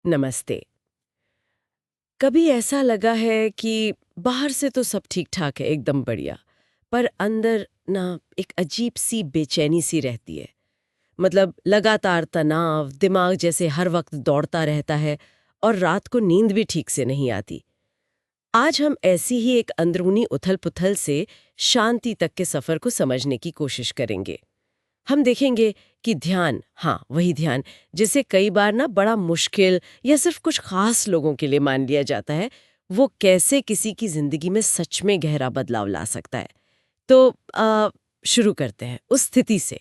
नमस्ते। कभी ऐसा लगा है कि बाहर से तो सब ठीक ठाक है, एकदम बढ़िया, पर अंदर ना एक अजीब सी बेचैनी सी रहती है। मतलब लगातार तनाव, दिमाग जैसे हर वक्त दौड़ता रहता है और रात को नींद भी ठीक से नहीं आती। आज हम ऐसी ही एक अंदरूनी उथल-पुथल से शांति तक के सफर को समझने की कोशिश करेंगे। हम देखेंगे कि ध्यान, हाँ वही ध्यान, जिसे कई बार ना बड़ा मुश्किल या सिर्फ कुछ खास लोगों के लिए मान लिया जाता है, वो कैसे किसी की जिंदगी में सच में गहरा बदलाव ला सकता है। तो शुरू करते हैं उस स्थिति से।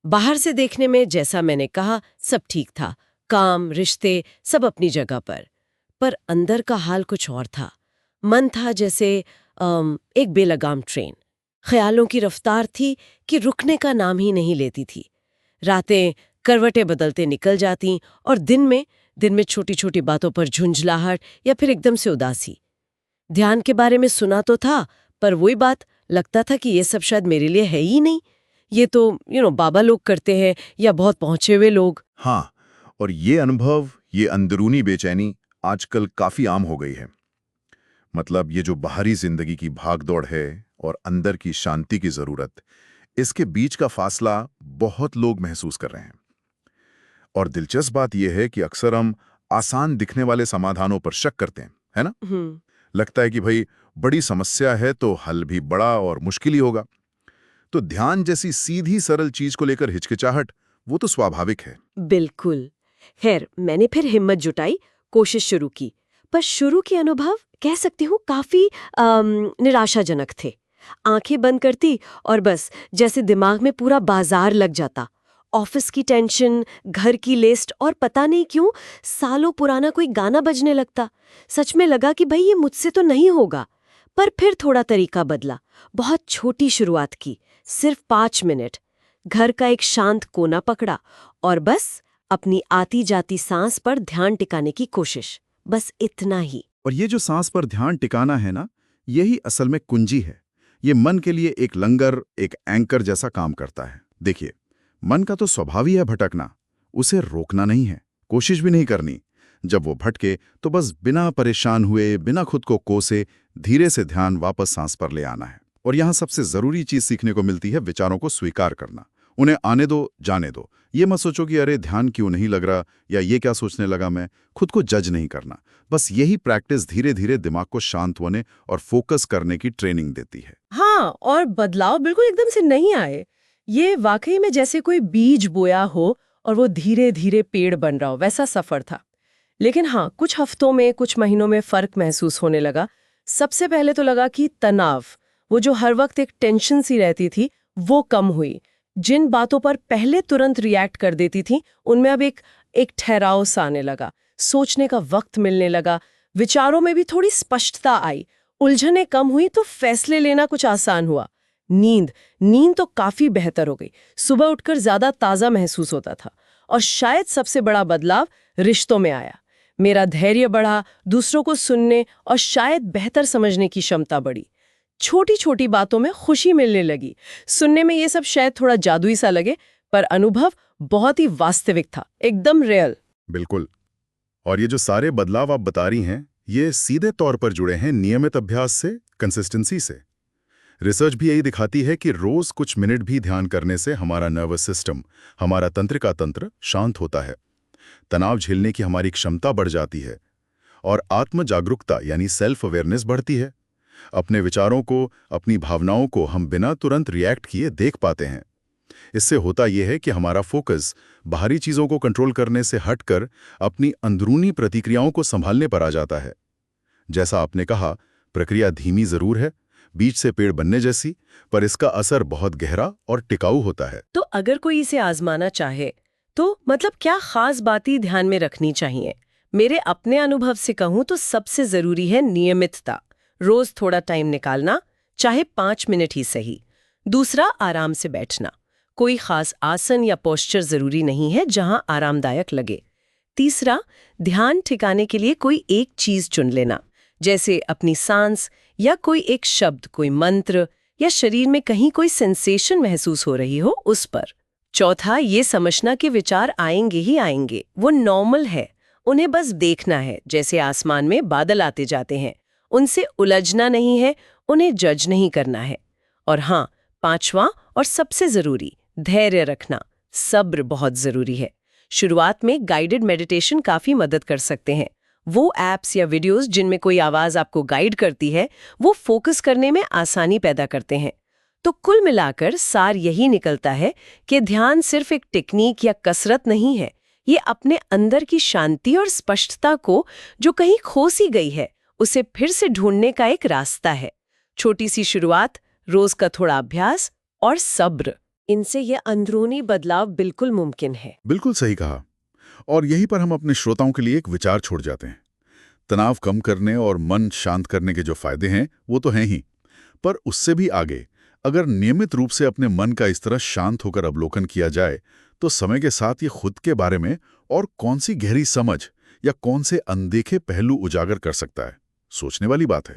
बाहर से देखने में जैसा मैंने कहा सब ठीक था, काम, रिश्ते सब अपनी जगह पर अंदर का हाल कुछ और था। मन था जैसे एक बेलगाम ट्रेन। ख्यालों की रफ्तार थी कि रुकने का नाम ही नहीं लेती थी। रातें करवटें बदलते निकल जाती और दिन में छोटी छोटी बातों पर झुंझलाहट या फिर एकदम से उदासी। ध्यान के बारे में सुना तो था, पर वही बात, लगता था कि ये सब शायद मेरे लिए है ही नहीं। ये तो बाबा लोग करते हैं या बहुत पहुंचे हुए लोग। हाँ, और ये अनुभव, ये अंदरूनी बेचैनी आजकल काफी आम हो गई है। मतलब ये जो बाहरी जिंदगी की भागदौड़ है और अंदर की शांति की जरूरत, इसके बीच का फासला बहुत लोग महसूस कर रहे हैं। और दिलचस्प बात यह है कि अक्सर हम आसान दिखने वाले समाधानों पर शक करते हैं, है ना? लगता है कि भाई बड़ी समस्या है तो हल भी बड़ा और मुश्किल ही होगा। तो ध्यान जैसी सीधी सरल चीज को लेकर हिचकिचाहट, वो तो स्वाभाविक है। बिल्कुल। खैर, मैंने फिर हिम्मत जुटाई, कोशिश शुरू की। पर शुरू के अनुभव कह सकती हूँ काफी निराशाजनक थे। आंखें बंद करती और बस जैसे दिमाग में पूरा बाजार लग जाता। ऑफिस की टेंशन, घर की लिस्ट और पता नहीं क्यों सालों पुराना कोई गाना बजने लगता। सच में लगा कि भाई ये मुझसे तो नहीं होगा। पर फिर थोड़ा तरीका बदला। बहुत छोटी शुरुआत की, सिर्फ 5 मिनट। घर का एक शांत कोना पकड़ा और बस अपनी आती जाती सांस पर ध्यान टिकाने की कोशिश। बस इतना ही। और ये जो सांस पर ध्यान टिकाना है ना, यही असल में कुंजी है। ये मन के लिए एक लंगर, एक एंकर जैसा काम करता है। देखिए, मन का तो स्वभाव ही है भटकना। उसे रोकना नहीं है, कोशिश भी नहीं करनी। जब वो भटके तो बस बिना परेशान हुए, बिना खुद को कोसे, धीरे से ध्यान वापस सांस पर ले आना है। और यहाँ सबसे जरूरी चीज सीखने को मिलती है विचारों को स्वीकार करना। उन्हें आने दो, जाने दो। ये मत सोचो कि अरे ध्यान क्यों नहीं लग रहा या ये क्या सोचने लगा मैं। खुद को जज नहीं करना। बस यही प्रैक्टिस धीरे धीरे दिमाग को शांत होने और फोकस करने की ट्रेनिंग देती है। हाँ, और बदलाव बिल्कुल एकदम से नहीं आए। ये वाकई में जैसे कोई बीज बोया हो और वो धीरे धीरे पेड़ बन रहा हो, वैसा सफर था। लेकिन हाँ, कुछ हफ्तों में, कुछ महीनों में फर्क महसूस होने लगा। सबसे पहले तो लगा कि तनाव, वो जो हर वक्त एक टेंशन सी रहती थी, वो कम हुई। जिन बातों पर पहले तुरंत रिएक्ट कर देती थी, उनमें अब एक ठहराव सा आने लगा। सोचने का वक्त मिलने लगा। विचारों में भी थोड़ी स्पष्टता आई। उलझनें कम हुई तो फैसले लेना कुछ आसान हुआ। नींद तो काफी बेहतर हो गई। सुबह उठकर ज्यादा ताजा महसूस होता था। और शायद सबसे बड़ा बदलाव रिश्तों में आया। मेरा धैर्य बढ़ा, दूसरों को सुनने और शायद बेहतर समझने की क्षमता बढ़ी। छोटी छोटी बातों में खुशी मिलने लगी। सुनने में ये सब शायद थोड़ा जादुई सा लगे, पर अनुभव बहुत ही वास्तविक था, एकदम रियल। बिल्कुल। और ये जो सारे बदलाव आप बता रही हैं, ये सीधे तौर पर जुड़े हैं नियमित अभ्यास से, कंसिस्टेंसी से। रिसर्च भी यही दिखाती है कि रोज कुछ मिनट भी ध्यान करने से हमारा नर्वस सिस्टम, हमारा तंत्रिका तंत्र शांत होता है। तनाव झेलने की हमारी क्षमता बढ़ जाती है और आत्म जागरूकता यानी सेल्फ अवेयरनेस बढ़ती है। अपने विचारों को, अपनी भावनाओं को हम बिना तुरंत रिएक्ट किए देख पाते हैं। इससे होता यह है कि हमारा फोकस बाहरी चीजों को कंट्रोल करने से हटकर अपनी अंदरूनी प्रतिक्रियाओं को संभालने पर आ जाता है। जैसा आपने कहा, प्रक्रिया धीमी जरूर है, बीज से पेड़ बनने जैसी, पर इसका असर बहुत गहरा और टिकाऊ होता है। तो अगर कोई इसे आजमाना चाहे, तो मतलब क्या खास बातें ध्यान में रखनी चाहिए? मेरे अपने अनुभव से कहूं तो सबसे जरूरी है नियमितता। रोज थोड़ा टाइम निकालना, चाहे 5 मिनट ही सही। दूसरा, आराम से बैठना। कोई खास आसन या पोस्चर जरूरी नहीं है, जहां आरामदायक लगे। तीसरा, ध्यान ठिकाने के लिए कोई एक चीज चुन लेना, जैसे अपनी सांस या कोई एक शब्द, कोई मंत्र, या शरीर में कहीं कोई सेंसेशन महसूस हो रही हो उस पर। चौथा, ये समझना कि विचार आएंगे ही आएंगे, वो नॉर्मल है उन्हें बस देखना है, जैसे आसमान में बादल आते जाते हैं। उनसे उलझना नहीं है, उन्हें जज नहीं करना है। और हाँ, 5वां और सबसे जरूरी, धैर्य रखना, सब्र बहुत जरूरी है। शुरुआत में गाइडेड मेडिटेशन काफी मदद कर सकते हैं। वो ऐप्स या वीडियोस जिनमें कोई आवाज आपको गाइड करती है, वो फोकस करने में आसानी पैदा करते हैं। तो कुल मिलाकर सार यही निकलता है कि ध्यान सिर्फ एक टेक्निक या कसरत नहीं है। ये अपने अंदर की शांति और स्पष्टता को, जो कहीं खो सी गई है, उसे फिर से ढूंढने का एक रास्ता है। छोटी सी शुरुआत, रोज का थोड़ा अभ्यास और सब्र, इनसे ये अंदरूनी बदलाव बिल्कुल मुमकिन है। बिल्कुल सही कहा। और यहीं पर हम अपने श्रोताओं के लिए एक विचार छोड़ जाते हैं। तनाव कम करने और मन शांत करने के जो फायदे हैं वो तो हैं ही, पर उससे भी आगे अगर नियमित रूप से अपने मन का इस तरह शांत होकर अवलोकन किया जाए तो समय के साथ ये खुद के बारे में और कौन सी गहरी समझ या कौन से अनदेखे पहलू उजागर कर सकता है। सोचने वाली बात है।